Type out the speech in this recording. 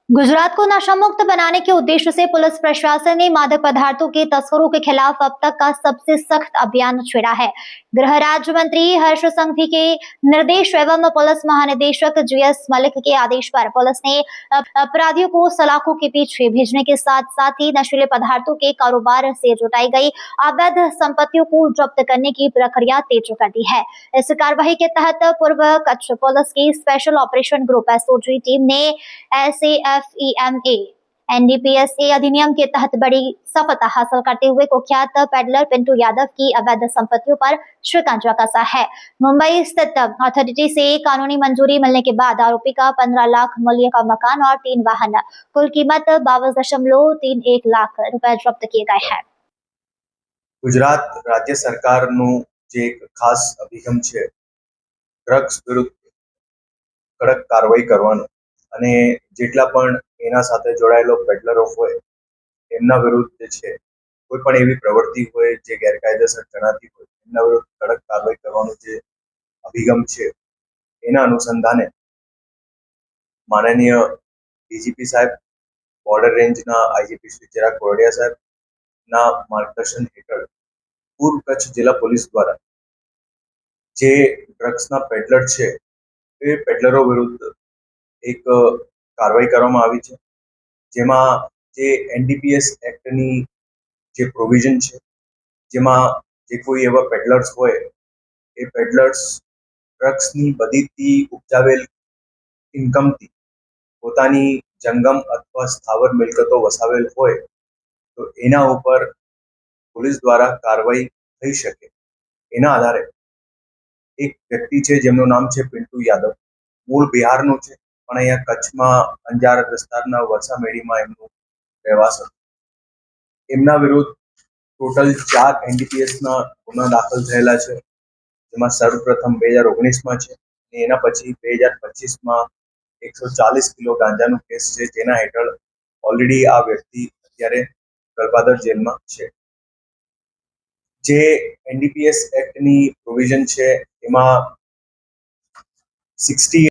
गुजरात को नशा मुक्त बनाने के उद्देश्य से पुलिस प्रशासन ने मादक पदार्थों के तस्करों के खिलाफ अब तक का सबसे सख्त अभियान छेड़ा है। गृह राज्य मंत्री हर्ष संघवी के निर्देश एवं पुलिस महानिदेशक जीएस मलिक के आदेश पर पुलिस ने अपराधियों को सलाखों के पीछे भेजने के साथ साथ ही नशीले पदार्थों के कारोबार से जुटाई गई अवैध संपत्तियों को जब्त करने की प्रक्रिया तेज कर दी है। इस कार्रवाई के तहत पूर्व कच्छ पुलिस की special operation group SOG team ने SAFEMA NDPSA अधिनियम के तहत बड़ी सफलता हासिल करते हुए कुख्यात पेडलर पिंटू यादव की अवैध संपत्तियों पर शिकंजा कसा है। मुंबई स्थित अथॉरिटी से कानूनी मंजूरी मिलने के बाद आरोपी का 15 लाख मूल्य का मकान और 3 वाहन कुल कीमत 22.31 लाख रुपए जब्त किए गए हैं। गुजरात राज्य सरकारનું જે એક ખાસ અભિગમ છે ડ્રગ્સ વિરુદ્ધ કડક કાર્યવાહી કરવાનો અને જેટલા પણ એના સાથે જોડાયેલો પેડલરો હોય એમના વિરુદ્ધ જે છે કોઈ પણ એવી પ્રવૃત્તિ હોય જે ગેરકાયદેસર જણાતી હોય એમના વિરુદ્ધ કડક કાર્યવાહી કરવાનો જે અભિગમ છે એના અનુસંધાને માનનીય ડીજીપી સાહેબ, બોર્ડર રેન્જના આઈજીપી શ્રી ચિરાગ કોરડિયા સાહેબના માર્ગદર્શન હેઠળ પૂર્વ કચ્છ જિલ્લા પોલીસ દ્વારા જે ડ્રગ્સના પેડલર છે એ પેડલરો વિરુદ્ધ એક કાર્યવાહી કરવામાં આવી છે, જેમાં જે NDPS એક્ટની જે પ્રોવિઝન છે જેમાં જે કોઈ એવા પેડલર્સ હોય એ પેડલર્સ ડ્રગ્સની બદીથી ઉપજાવેલ ઇન્કમથી પોતાની જંગમ અથવા સ્થાવર મિલકતો વસાવેલ હોય તો એના ઉપર પોલીસ દ્વારા કાર્યવાહી થઈ શકે એના આધારે એક વ્યક્તિ છે જેમનું નામ છે પિન્ટુ યાદવ, મૂળ બિહારનું છે પણ અહીંયા કચ્છમાં અંજાર વિસ્તારના વરસામેડીમાં એમનું રહેવાસ હતું। એમના વિરુદ્ધ ટોટલ 4 NDPSના ગુના દાખલ થયેલા છે, જેમાં સર્વપ્રથમ 2019માં છે અને એના પછી 2025માં 140 કિલો ગાંજાનું કેસ છે, જેના હેઠળ ઓલરેડી આ વ્યક્તિ અત્યારે ગલપાદર જેલમાં છે। જે NDPS એક્ટની પ્રોવિઝન છે એમાં 60